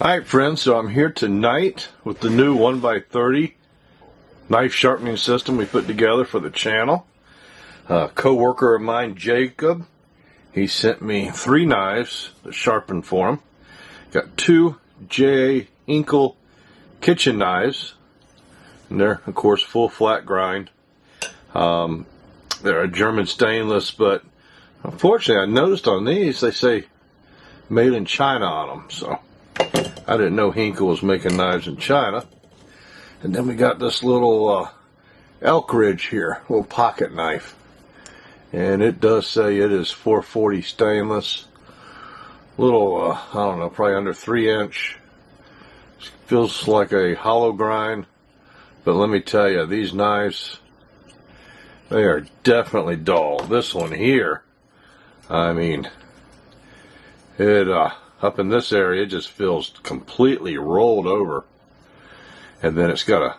Alright friends, so I'm here tonight with the new 1x30 knife sharpening system we put together for the channel. A co-worker of mine, Jacob, he sent me 3 knives to sharpen for him. Got 2 J.A. Inkle kitchen knives, and they're of course full flat grind. They're a German stainless, but unfortunately I noticed on these they say made in China on them, so I didn't know Hinkle was making knives in China. And then we got this little elk ridge here, little pocket knife, and it does say it is 440 stainless, little I don't know, probably under 3-inch. Feels like a hollow grind, but let me tell you, these knives, they are definitely dull. This one here, I mean, it up in this area, it just feels completely rolled over. And then it's got a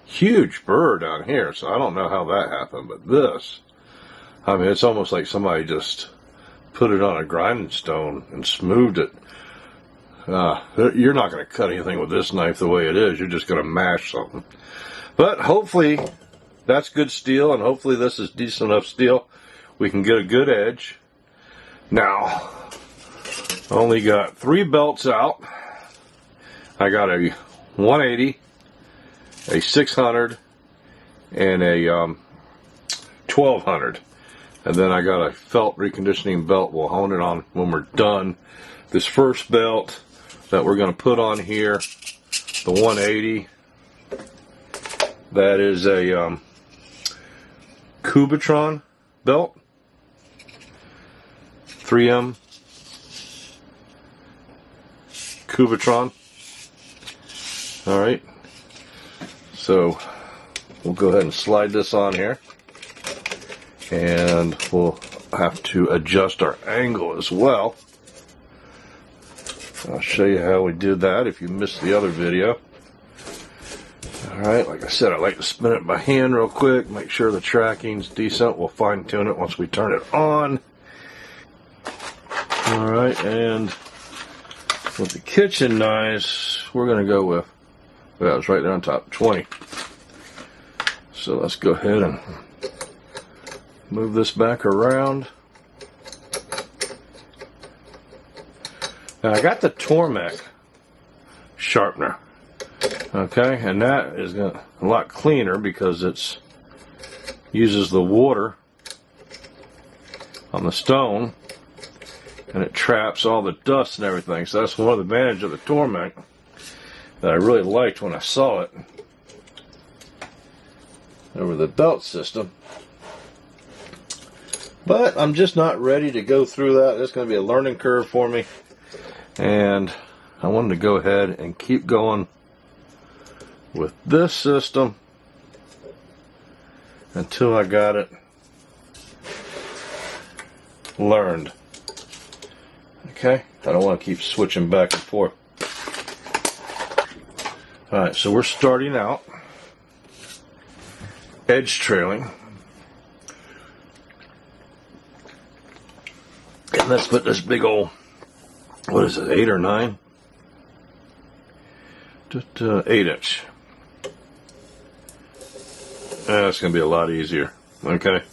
huge burr down here, so I don't know how that happened, but this, I mean, it's almost like somebody just put it on a grinding stone and smoothed it. You're not going to cut anything with this knife the way it is. You're just going to mash something. But hopefully that's good steel, and hopefully this is decent enough steel we can get a good edge. Now, I only got 3 belts out. I got a 180, a 600, and a 1200. And then I got a felt reconditioning belt we'll hone it on when we're done. This first belt that we're going to put on here, the 180, that is a Kubatron belt, 3M Kubatron. Alright, so we'll go ahead and slide this on here, and we'll have to adjust our angle as well. I'll show you how we did that if you missed the other video. Alright, like I said, I like to spin it by hand real quick, make sure the tracking's decent. We'll fine tune it once we turn it on. Alright, and with the kitchen knives, we're going to go with, well, it's right there on top, 20. So let's go ahead and move this back around. Now I got the Tormek sharpener, okay, and that is a lot cleaner because it's uses the water on the stone and it traps all the dust and everything. So that's one of the advantages of the Tormek that I really liked when I saw it over the belt system. But I'm just not ready to go through that. It's going to be a learning curve for me, and I wanted to go ahead and keep going with this system until I got it learned. Okay, I don't want to keep switching back and forth. Alright, so we're starting out edge trailing. And let's put this big old, what is it, 8 or 9? Just 8-inch. That's going to be a lot easier, okay,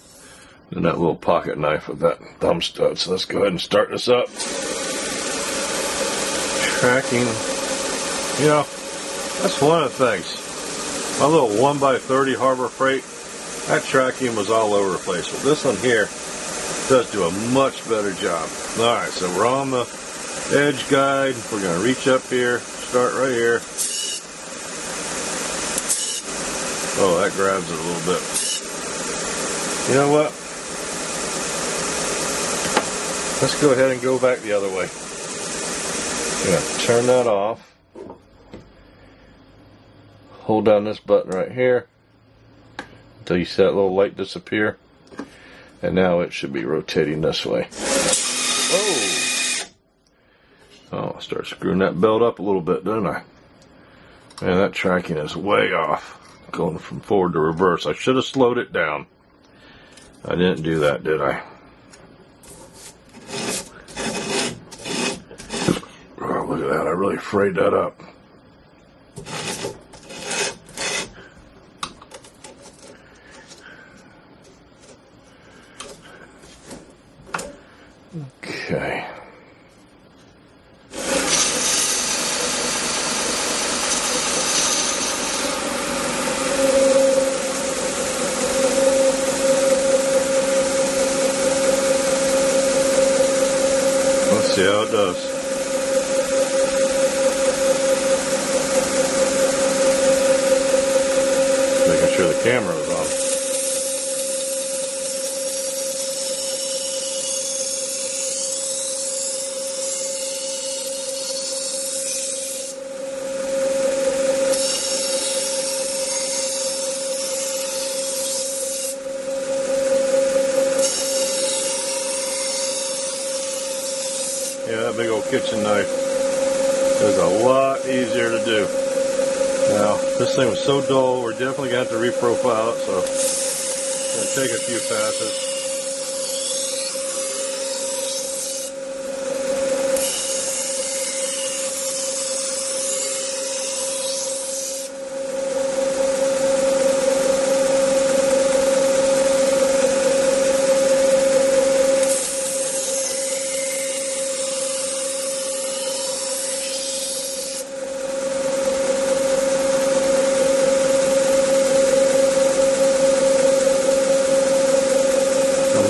than that little pocket knife with that thumb stud. So let's go ahead and start this up. Tracking, you know, that's one of the things. My little 1x30 Harbor Freight, that tracking was all over the place. But this one here does do a much better job. Alright, so we're on the edge guide. We're going to reach up here, start right here. Oh, that grabs it a little bit. You know what? Let's go ahead and go back the other way. I'm going to turn that off. Hold down this button right here until you see that little light disappear. And now it should be rotating this way. Oh, I start screwing that belt up a little bit, don't I? Man, that tracking is way off. Going from forward to reverse. I should have slowed it down. I didn't do that, did I? Oh, look at that really frayed that up. Okay. Let's see how it does. Making sure the camera is on. Yeah, that big old kitchen knife is a lot easier to do. Now, this thing was so dull, we're definitely going to have to reprofile it, so it's going to take a few passes.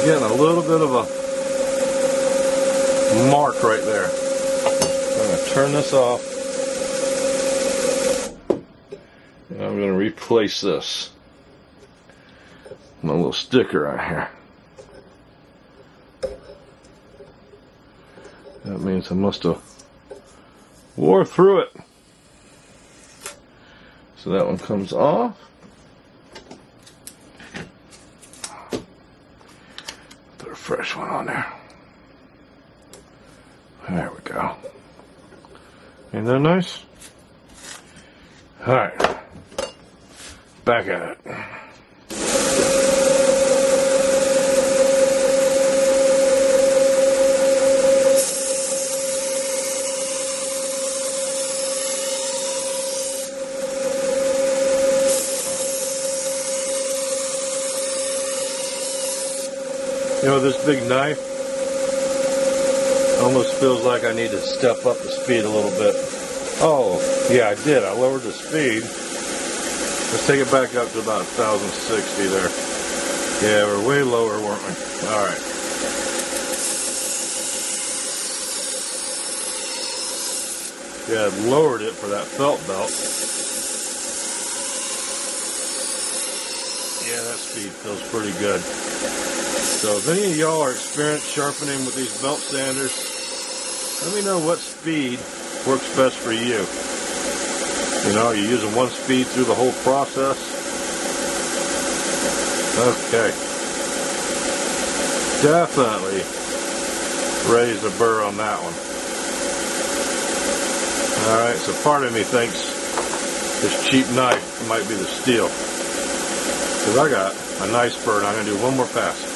Getting a little bit of a mark right there. I'm going to turn this off and I'm going to replace this. My little sticker right here. That means I must have wore through it. So that one comes off. Fresh one on there. There we go. Ain't that nice? Alright. Back at it. You know, this big knife almost feels like I need to step up the speed a little bit. Oh, yeah, I did. I lowered the speed. Let's take it back up to about 1,060 there. Yeah, we're way lower, weren't we? All right. Yeah, I lowered it for that felt belt. Yeah, that speed feels pretty good. So if any of y'all are experienced sharpening with these belt sanders, let me know what speed works best for you. You know, are you using one speed through the whole process? Okay. Definitely raise the burr on that one. Alright, so part of me thinks this cheap knife might be the steal. Because I got a nice burr and I'm going to do one more pass.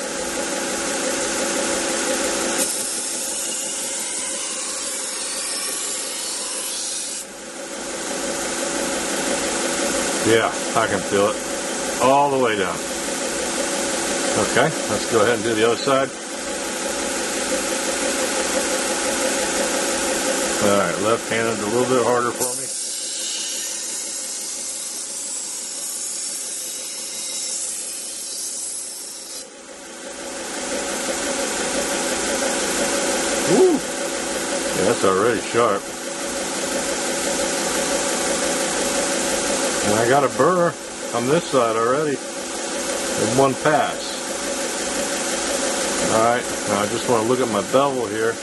Yeah, I can feel it all the way down. Okay, let's go ahead and do the other side. Alright, left-handed a little bit harder for me. Woo! Yeah, that's already sharp. And I got a burr on this side already in one pass. Alright, now I just want to look at my bevel here.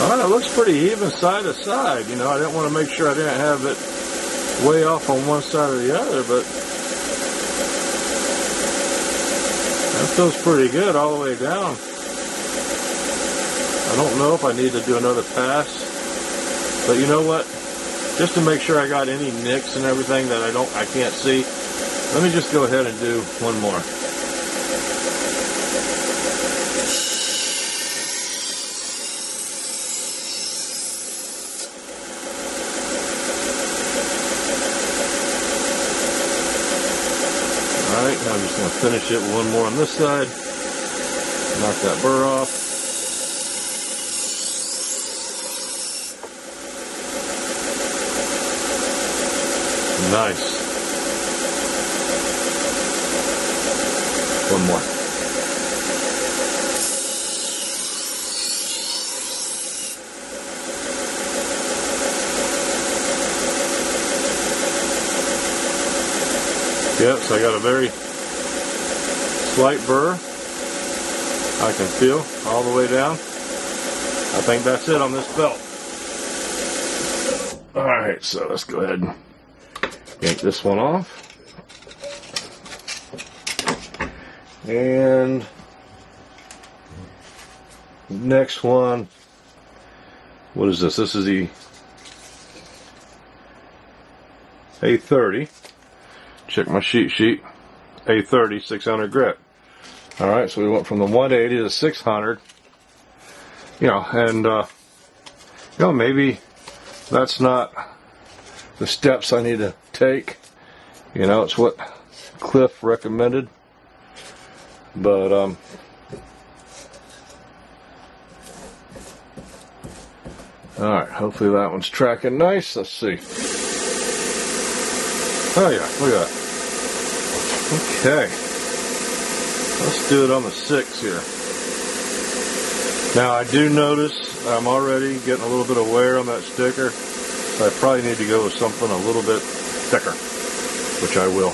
Alright, it looks pretty even side to side. You know, I didn't want to make sure I didn't have it way off on one side or the other, but that feels pretty good all the way down. I don't know if I need to do another pass, but you know what? Just to make sure I got any nicks and everything that I can't see, let me just go ahead and do one more. I'm just going to finish it with one more on this side. Knock that burr off. Nice. One more. Yep, so I got a very slight burr. I can feel all the way down. I think that's it on this belt. Alright, so let's go ahead and yank this one off. And next one, what is this? This is the A30. Check my cheat sheet. A30, 600 grit. Alright, so we went from the 180 to 600. You know, and maybe that's not the steps I need to take. You know, it's what Cliff recommended. But alright, hopefully that one's tracking nice. Let's see. Oh yeah, look at that. Okay. Let's do it on the 6 here. Now I do notice I'm already getting a little bit of wear on that sticker. So I probably need to go with something a little bit thicker, which I will.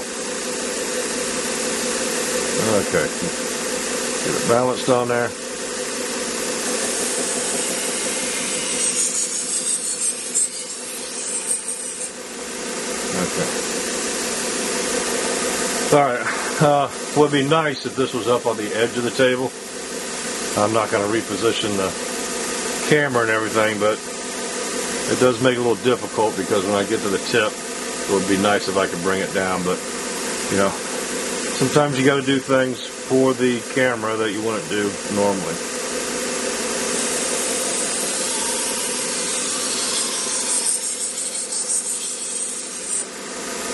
Okay. Get it balanced on there. Okay. Alright, would be nice if this was up on the edge of the table. I'm not going to reposition the camera and everything, but it does make it a little difficult because when I get to the tip, it would be nice if I could bring it down, but, you know, sometimes you got to do things for the camera that you wouldn't do normally.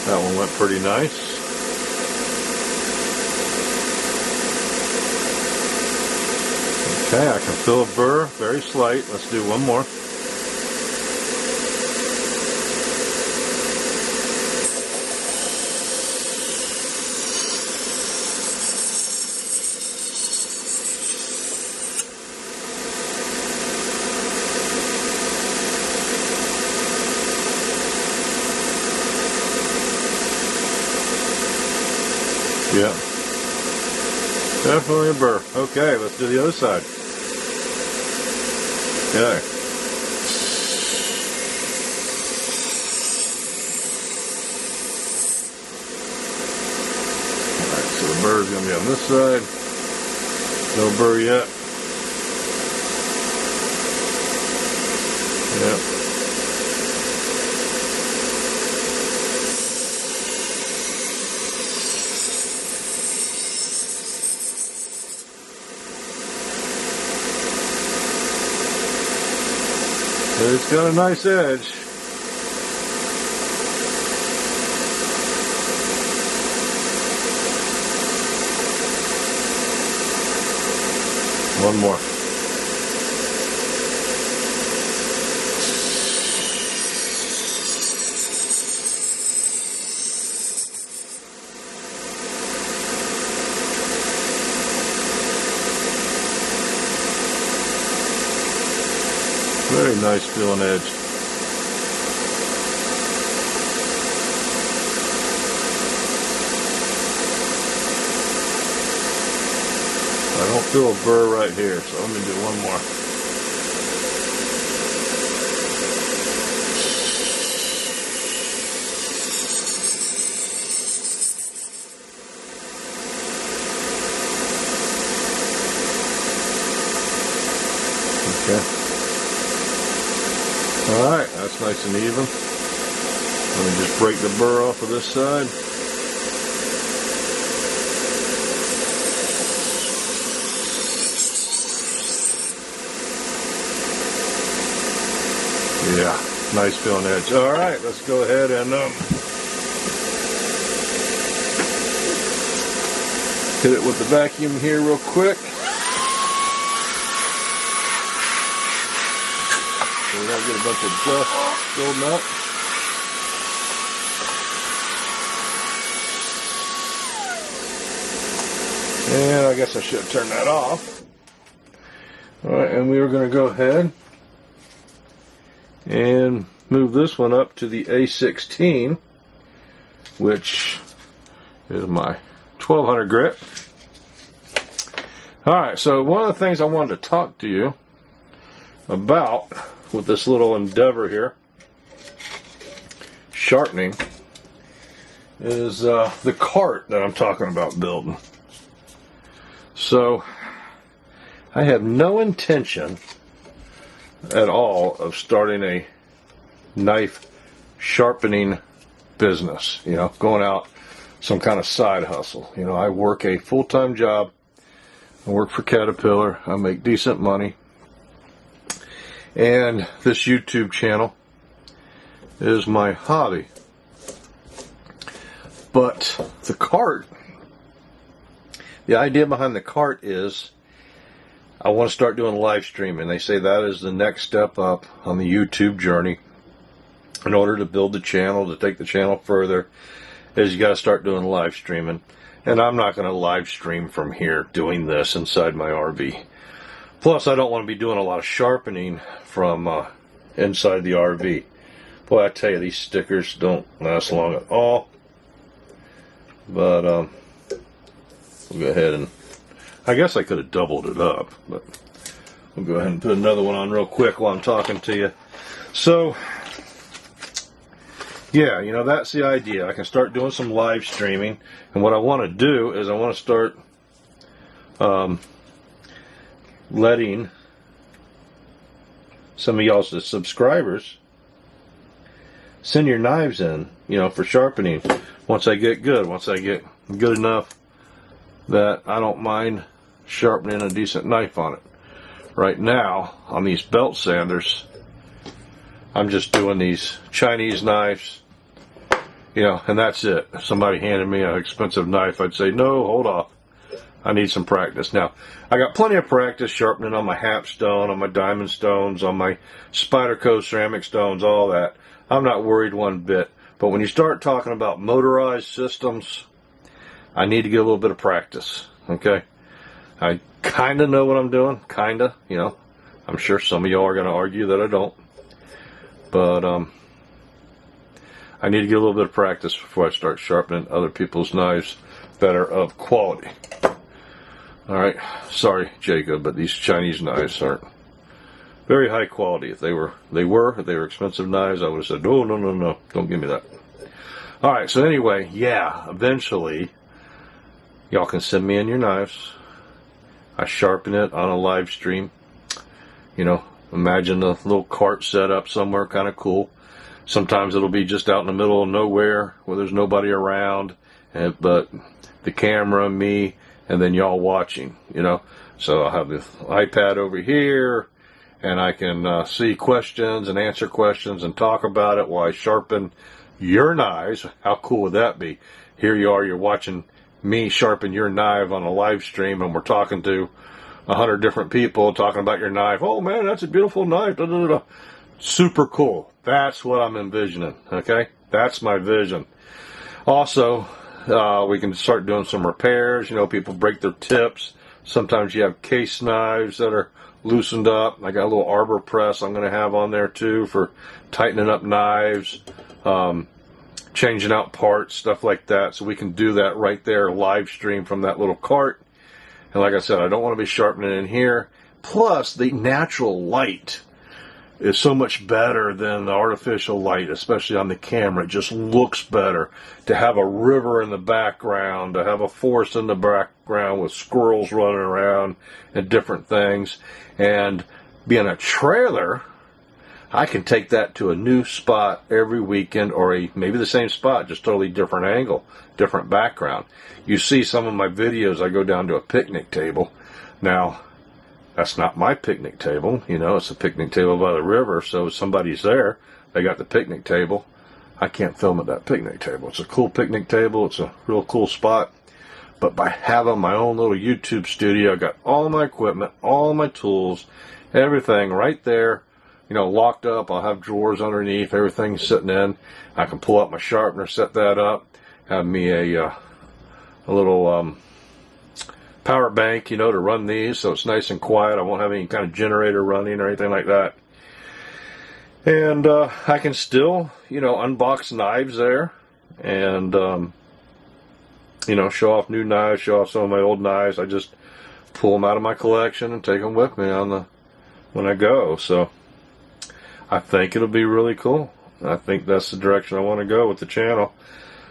That one went pretty nice. Okay, I can feel a burr, very slight. Let's do one more. Yeah. Definitely a burr. Okay, let's do the other side. Okay. Alright, so the burr's going to be on this side. No burr yet. Yep. It's got a nice edge. One more. Very nice feeling edge. I don't feel a burr right here, so let me do one more. Okay. Alright, that's nice and even. Let me just break the burr off of this side. Yeah, nice feeling edge. Alright, let's go ahead and Hit it with the vacuum here real quick. So we don't get a bunch of dust building up. And I guess I should turn that off. Alright, and we are going to go ahead and move this one up to the A16, which is my 1200 grit. Alright, so one of the things I wanted to talk to you about with this little endeavor here, sharpening, is the cart that I'm talking about building. So I have no intention at all of starting a knife sharpening business, you know, going out some kind of side hustle. You know, I work a full-time job. I work for Caterpillar. I make decent money. And this YouTube channel is my hobby. But the cart, the idea behind the cart is I want to start doing live streaming. They say that is the next step up on the YouTube journey. In order to build the channel, to take the channel further, is you got to start doing live streaming. And I'm not going to live stream from here doing this inside my RV. Plus, I don't want to be doing a lot of sharpening from inside the RV. Boy, I tell you, these stickers don't last long at all. But we'll go ahead and, I guess I could have doubled it up, but we'll go ahead and put another one on real quick while I'm talking to you. So, yeah, you know, that's the idea. I can start doing some live streaming, and what I want to do is I want to start letting some of y'all's subscribers send your knives in, you know, for sharpening. Once I get good, once I get good enough that I don't mind sharpening a decent knife on it. Right now, on these belt sanders, I'm just doing these Chinese knives, you know, and that's it. If somebody handed me an expensive knife, I'd say, no, hold off. I need some practice. Now, I got plenty of practice sharpening on my hapstone, on my diamond stones, on my Spyderco ceramic stones, all that. I'm not worried one bit. But when you start talking about motorized systems, I need to get a little bit of practice, okay? I kind of know what I'm doing, kind of, you know. I'm sure some of y'all are going to argue that I don't. But I need to get a little bit of practice before I start sharpening other people's knives that are of quality. Alright, sorry Jacob, but these Chinese knives aren't very high quality. If they were expensive knives, I would have said, no, no, no, no, don't give me that. Alright, so anyway, yeah, eventually, y'all can send me in your knives. I sharpen it on a live stream. You know, imagine a little cart set up somewhere, kind of cool. Sometimes it'll be just out in the middle of nowhere where there's nobody around, but the camera, me, and then y'all watching, you know. So I'll have the iPad over here, and I can see questions and answer questions and talk about it while I sharpen your knives. How cool would that be? Here you are, you're watching me sharpen your knife on a live stream, and we're talking to 100 different people talking about your knife. Oh man, that's a beautiful knife. Da, da, da, da. Super cool. That's what I'm envisioning, okay? That's my vision. Also, we can start doing some repairs. You know, people break their tips. Sometimes you have case knives that are loosened up. I got a little arbor press I'm going to have on there too for tightening up knives, changing out parts, stuff like that. So we can do that right there, live stream from that little cart. And like I said, I don't want to be sharpening in here. Plus, the natural light is so much better than the artificial light, especially on the camera. It just looks better to have a river in the background, to have a forest in the background with squirrels running around and different things. And being a trailer, I can take that to a new spot every weekend, or maybe the same spot, just totally different angle, different background. You see some of my videos, I go down to a picnic table. Now, that's not my picnic table, you know, it's a picnic table by the river, so somebody's there, they got the picnic table. I can't film at that picnic table. It's a cool picnic table, it's a real cool spot. But by having my own little YouTube studio, I got all my equipment, all my tools, everything right there, you know, locked up. I'll have drawers underneath, everything's sitting in. I can pull out my sharpener, set that up, have me a little power bank, you know, to run these, so it's nice and quiet. I won't have any kind of generator running or anything like that. And I can still, you know, unbox knives there and, you know, show off new knives, show off some of my old knives. I just pull them out of my collection and take them with me on when I go. So I think it'll be really cool. I think that's the direction I want to go with the channel.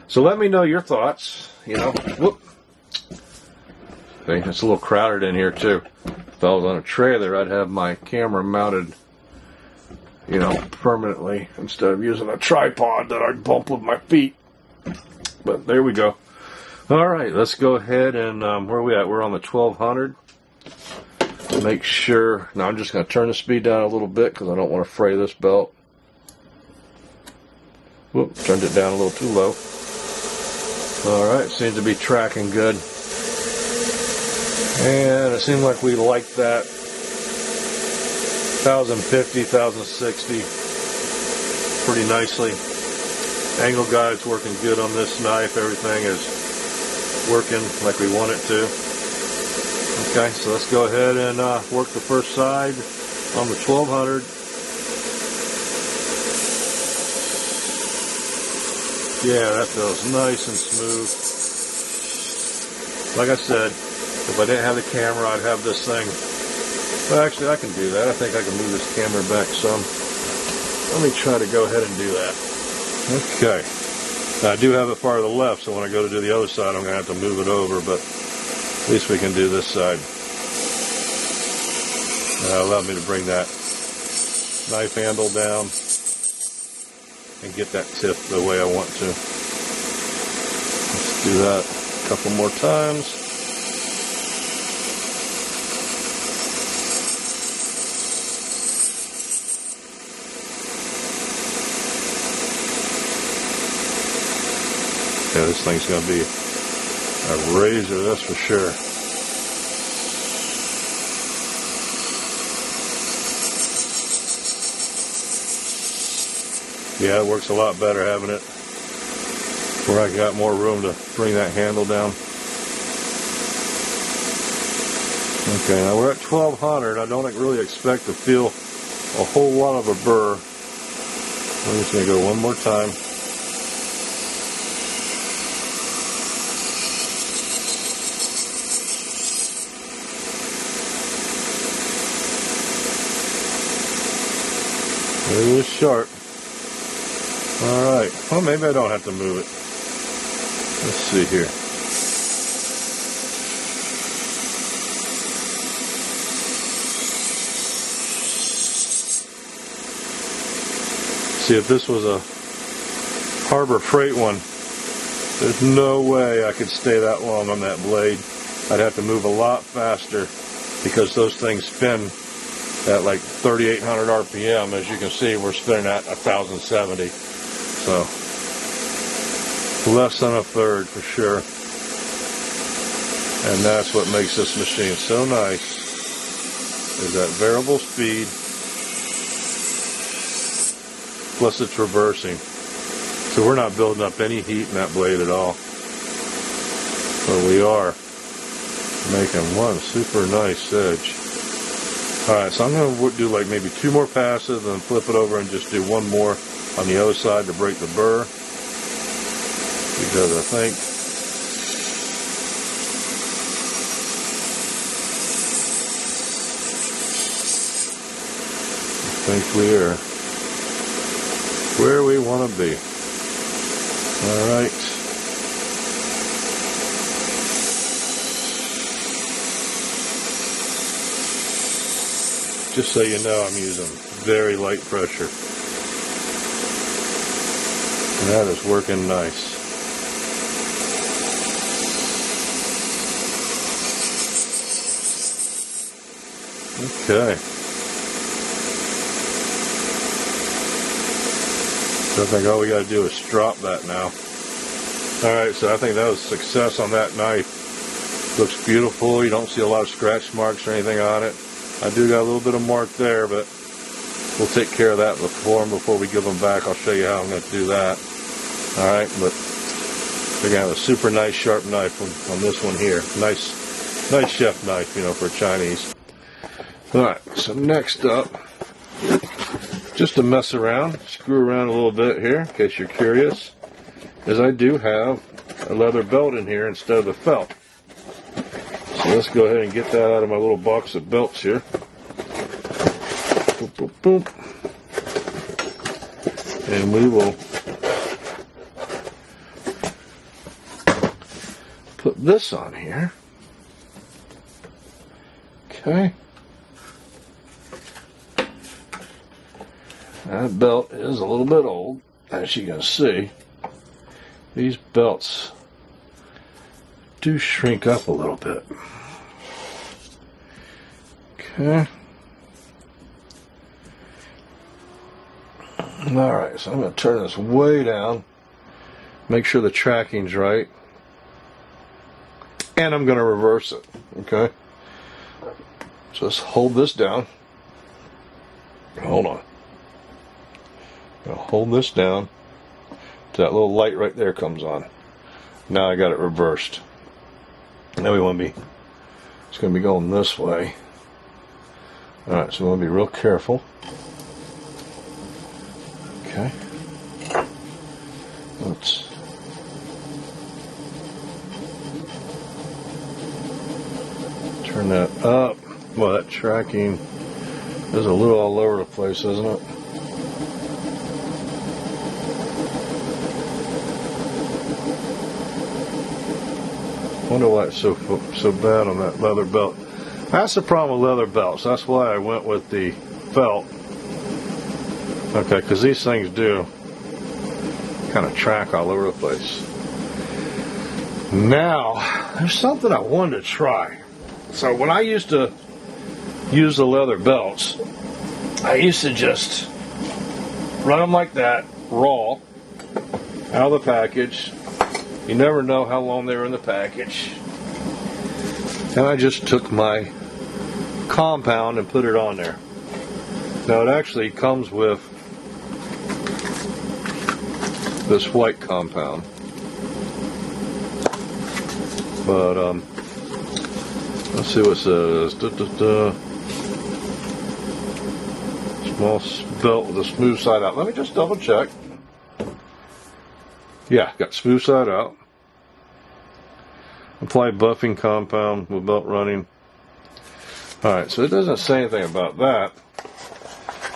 So let me know your thoughts. You know, whoop. See, it's a little crowded in here too. If I was on a trailer, I'd have my camera mounted, you know, permanently instead of using a tripod that I'd bump with my feet. But there we go. All right, let's go ahead and where are we at? We're on the 1200. Make sure. Now I'm just going to turn the speed down a little bit because I don't want to fray this belt. Whoop, turned it down a little too low. All right, seems to be tracking good. And it seemed like we liked that 1050, 1060 pretty nicely. Angle guide's working good on this knife. Everything is working like we want it to. Okay, so let's go ahead and work the first side on the 1200. Yeah, that feels nice and smooth. Like I said, if I didn't have the camera, I'd have this thing. Well, actually, I can do that. I think I can move this camera back some. Let me try to go ahead and do that. Okay. Now, I do have it far to the left, so when I go to do the other side, I'm going to have to move it over, but at least we can do this side. Allow me to bring that knife handle down and get that tip the way I want to. Let's do that a couple more times. Yeah, this thing's going to be a razor, that's for sure. Yeah, it works a lot better having it where I got more room to bring that handle down. Okay, now we're at 1200. I don't really expect to feel a whole lot of a burr. I'm just going to go one more time. It is sharp. Alright, well maybe I don't have to move it. Let's see here. See, if this was a Harbor Freight one, there's no way I could stay that long on that blade. I'd have to move a lot faster because those things spin at like 3,800 RPM. As you can see, we're spinning at 1,070. So, less than a third for sure. And that's what makes this machine so nice, is that variable speed, plus it's reversing. So we're not building up any heat in that blade at all. But we are making one super nice edge. Alright, so I'm going to do like maybe 2 more passes and then flip it over and just do one more on the other side to break the burr. Because I think we are where we want to be. Alright. Just so you know, I'm using very light pressure. And that is working nice. Okay. So I think all we got to do is strop that now. Alright, so I think that was success on that knife. Looks beautiful. You don't see a lot of scratch marks or anything on it. I do got a little bit of mark there, but we'll take care of that before we give them back. I'll show you how I'm going to do that. Alright, but we're going to have a super nice sharp knife on this one here. Nice chef knife, you know, for Chinese. Alright, so next up, just to mess around, screw around a little bit here, in case you're curious, is I do have a leather belt in here instead of a felt. So let's go ahead and get that out of my little box of belts here. Boop, boop, boop. And we will put this on here. Okay. That belt is a little bit old, as you can see. These belts do shrink up a little bit. Okay. Alright, so I'm going to turn this way down. Make sure the tracking's right. And I'm going to reverse it. Okay. So let's hold this down. Hold on. I'm going to hold this down till that little light right there comes on. Now I got it reversed. Now we want to be, it's going to be going this way. Alright, so we want to be real careful. Okay. Let's turn that up. Well, that tracking is a little all over the place, isn't it? Wonder why it's so bad on that leather belt. That's the problem with leather belts. That's why I went with the felt. Okay, because these things do kind of track all over the place. Now, there's something I wanted to try. So when I used to use the leather belts, I used to just run them like that, raw, out of the package. You never know how long they were in the package. And I just took my compound and put it on there. Now it actually comes with this white compound. But let's see what it says. Small belt with a smooth side out. Let me just double check. Yeah, got smooth side out. Apply buffing compound with belt running. Alright, so it doesn't say anything about that.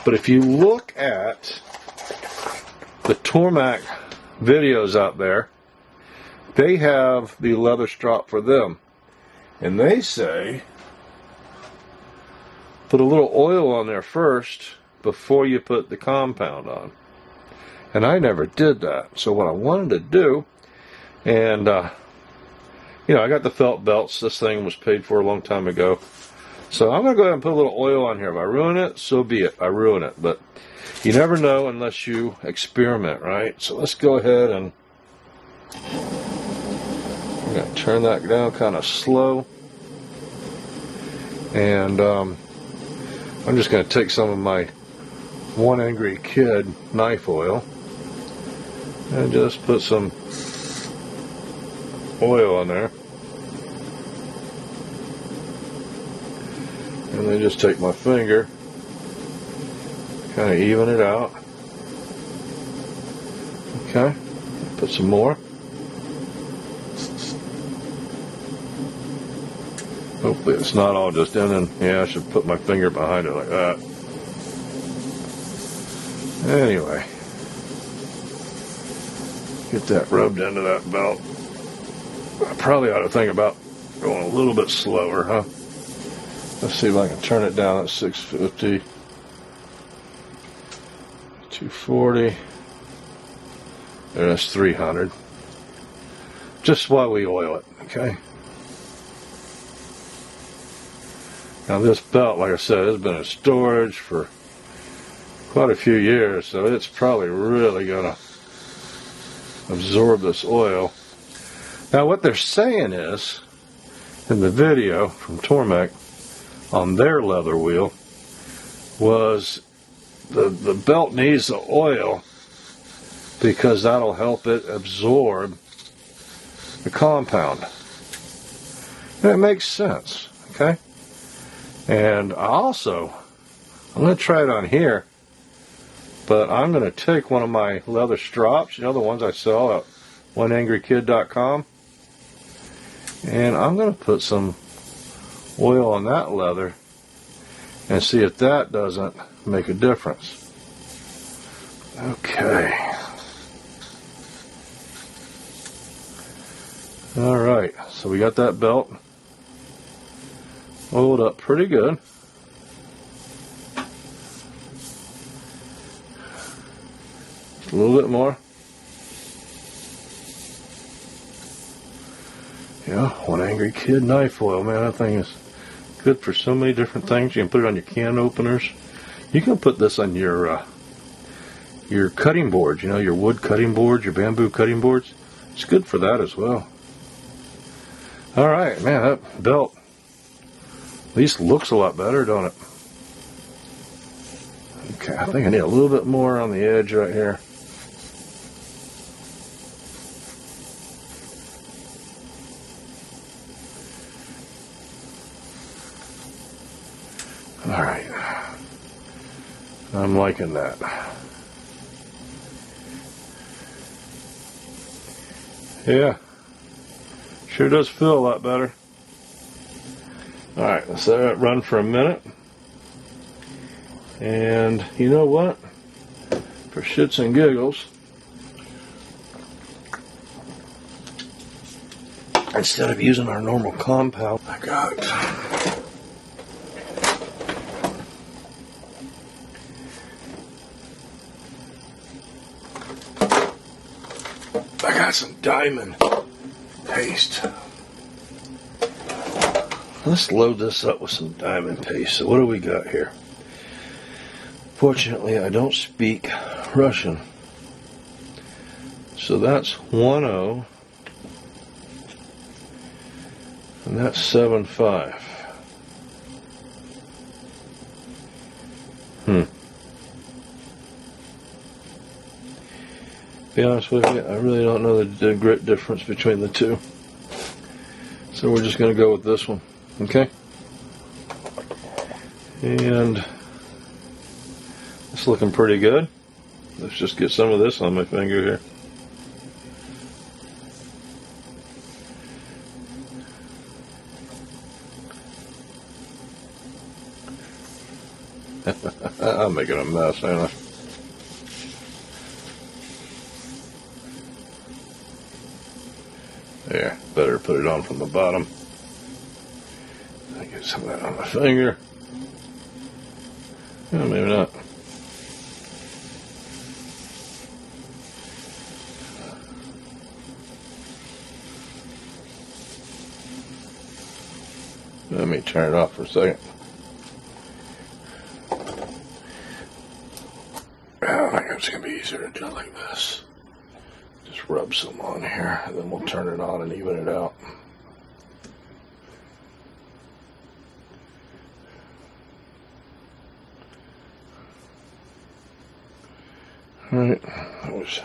But if you look at the Tormac videos out there, they have the leather strop for them. And they say, put a little oil on there first before you put the compound on. And I never did that. So what I wanted to do, and you know, I got the felt belts. This thing was paid for a long time ago. So I'm going to go ahead and put a little oil on here. If I ruin it, so be it. I ruin it. But you never know unless you experiment, right? So let's go ahead and I'm going to turn that down kind of slow. And I'm just going to take some of my One Angry Kid knife oil and just put some oil on there. And then just take my finger, kind of even it out. Okay, put some more. Hopefully it's not all just in, and yeah, I should put my finger behind it like that. Anyway, get that rubbed into that belt. I probably ought to think about going a little bit slower, huh? Let's see if I can turn it down at 650, 240. There, that's 300. Just while we oil it, okay? Now this belt, like I said, has been in storage for quite a few years, so it's probably really going to absorb this oil. Now what they're saying is in the video from Tormek on their leather wheel was the belt needs the oil because that'll help it absorb the compound. And it makes sense, okay? And I'm going to try it on here, but I'm going to take one of my leather strops, you know, the ones I sell at oneangrykid.com, and I'm going to put some oil on that leather and see if that doesn't make a difference. Okay. Alright, so we got that belt oiled up pretty good. A little bit more. Yeah, One Angry Kid knife oil, man, that thing is good for so many different things. You can put it on your can openers. You can put this on your cutting boards, you know, your wood cutting boards, your bamboo cutting boards. It's good for that as well. Alright, man, that belt at least looks a lot better, don't it? Okay, I think I need a little bit more on the edge right here. Alright. I'm liking that. Yeah. Sure does feel a lot better. Alright, let's let that run for a minute. And you know what? For shits and giggles, instead of using our normal compound, I got some diamond paste. Let's load this up with some diamond paste. So what do we got here? Fortunately, I don't speak Russian. So that's 1-0. And that's 7-5. Be honest with you, I really don't know the great difference between the two. So we're just going to go with this one. Okay? And it's looking pretty good. Let's just get some of this on my finger here. I'm making a mess, ain't I? There, better put it on from the bottom. I get some of that on my finger. Oh, maybe not. Let me turn it off for a second. I think it's going to be easier to do it like this. Just rub some on here, and then we'll turn it on and even it out. Alright, I was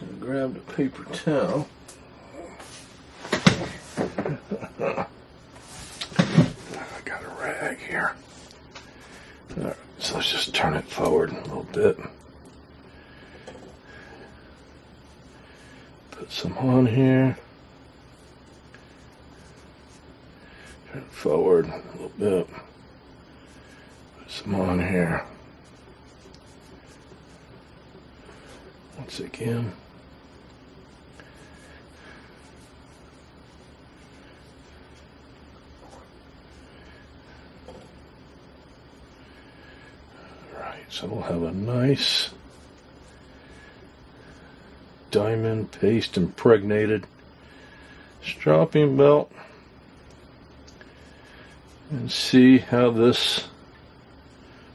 going to grab the paper towel. I got a rag here. Alright, so let's just turn it forward a little bit. Put some on here. Turn it forward a little bit. Put some on here. Once again. Alright, so we'll have a nice diamond paste impregnated stropping belt and see how this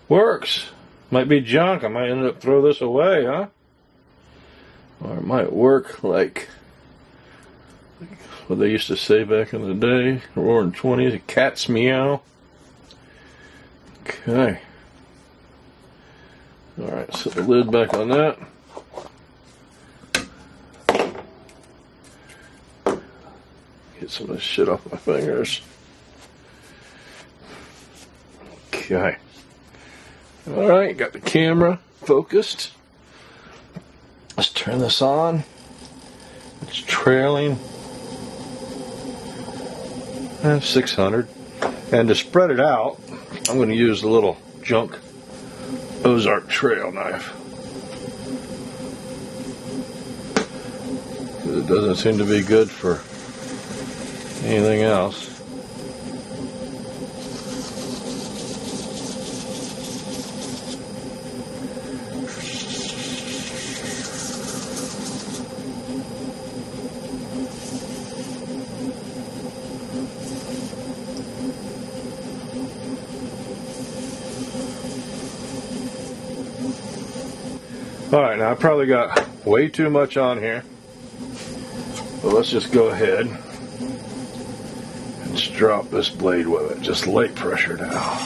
works. Might be junk. I might end up throw this away, huh? Or it might work like what they used to say back in the day, roaring 20s, a cat's meow. Okay. Alright, set the lid back on that. Get some of this shit off my fingers. Okay. Alright, got the camera focused. Let's turn this on. It's trailing. 600. And to spread it out, I'm going to use the little junk Ozark trail knife. It doesn't seem to be good for anything else. Alright, now I probably got way too much on here. But let's just go ahead and strop this blade with it. Just light pressure now.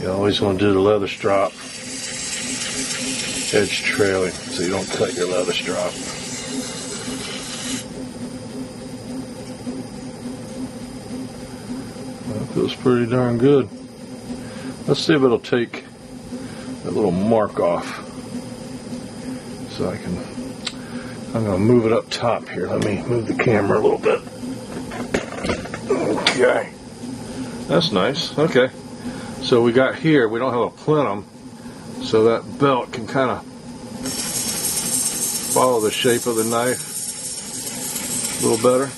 You always want to do the leather strop edge trailing so you don't cut your leather strop. That feels pretty darn good. Let's see if it'll take that little mark off. So I'm going to move it up top here. Let me move the camera a little bit. Okay. That's nice. Okay. So we got here, we don't have a plenum, so that belt can kind of follow the shape of the knife a little better.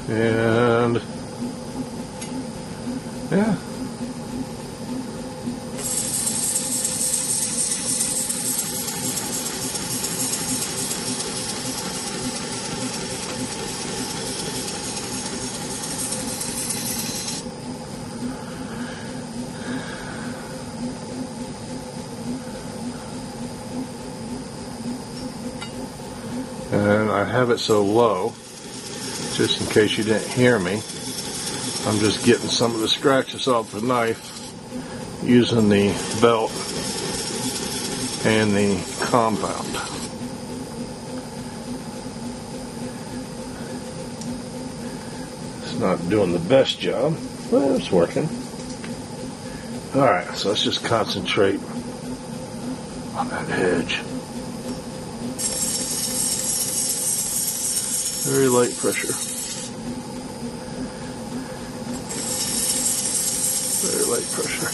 And yeah. And I have it so low, just in case you didn't hear me, I'm just getting some of the scratches off the knife using the belt and the compound. It's not doing the best job, but it's working. Alright, so let's just concentrate on that edge. Very light pressure. Very light pressure.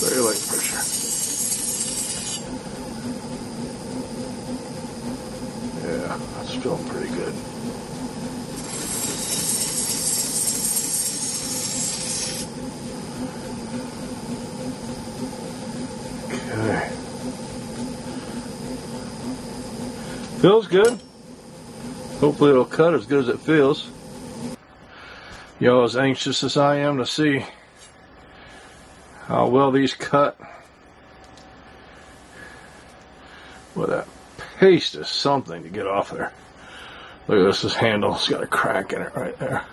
Very light pressure. Yeah, that's feeling pretty good. Okay. Feels good. Hopefully it'll cut as good as it feels. Y'all as anxious as I am to see how well these cut. Well, that paste is something to get off there. Look at this handle. It's got a crack in it right there.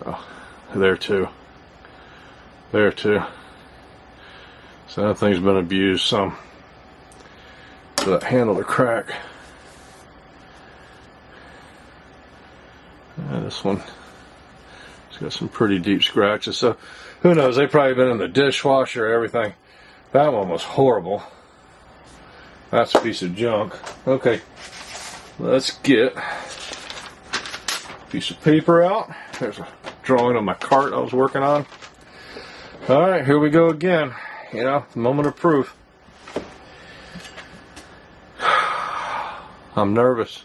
So, there too. There too. So that thing's been abused some. So that handle to crack. This one, it's got some pretty deep scratches. So who knows? They've probably been in the dishwasher, everything. That one was horrible. That's a piece of junk. Okay, let's get a piece of paper out. There's a drawing of my cart I was working on. All right, here we go again. You know, moment of proof. I'm nervous.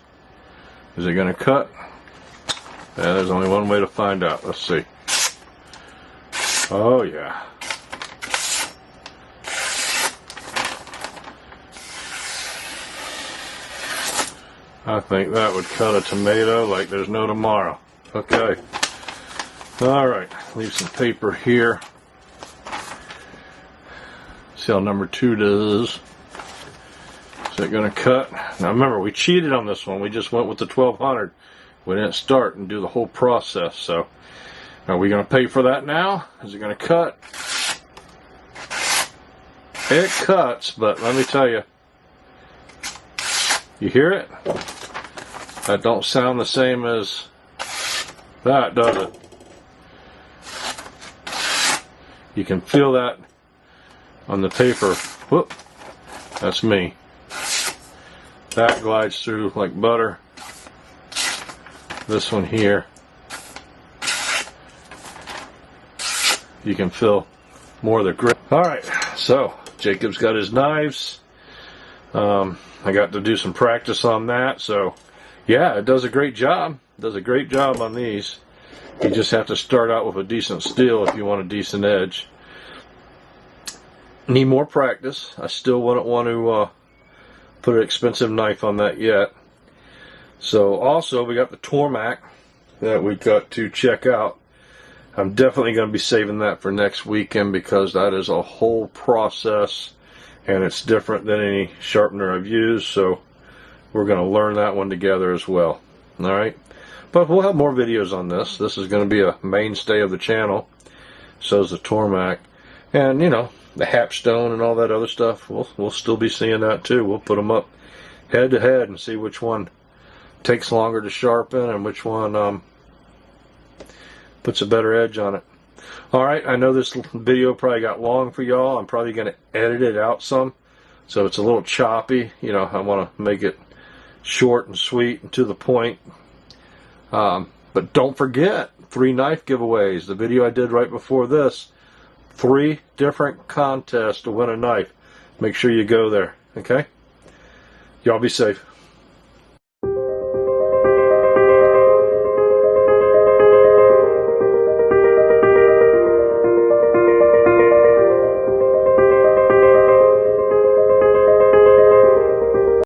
Is it going to cut? Yeah, there's only one way to find out. Let's see. Oh, yeah. I think that would cut a tomato like there's no tomorrow. Okay. Alright, leave some paper here. See how number 2 does. Is it going to cut? Now remember, we cheated on this one. We just went with the 1200. We didn't start and do the whole process. So, are we going to pay for that now? Is it going to cut? It cuts, but let me tell you. You hear it? That don't sound the same as that, does it? You can feel that on the paper. Whoop. That's me. That glides through like butter. This one here, you can feel more of the grip. Alright, so Jacob's got his knives. I got to do some practice on that, so yeah, it does a great job. It does a great job on these. You just have to start out with a decent steel if you want a decent edge. Need more practice. I still wouldn't want to put an expensive knife on that yet. So also we got the Tormac that we got to check out. I'm definitely going to be saving that for next weekend because that is a whole process and it's different than any sharpener I've used, so we're going to learn that one together as well. Alright, but we'll have more videos on this. This is going to be a mainstay of the channel. So is the Tormac. And you know, the Hapstone and all that other stuff, we'll still be seeing that too. We'll put them up head to head and see which one takes longer to sharpen and which one puts a better edge on it. Alright, I know this video probably got long for y'all. I'm probably going to edit it out some, so it's a little choppy. You know, I want to make it short and sweet and to the point. But don't forget, 3 knife giveaways. The video I did right before this, 3 different contests to win a knife. Make sure you go there, okay? Y'all be safe.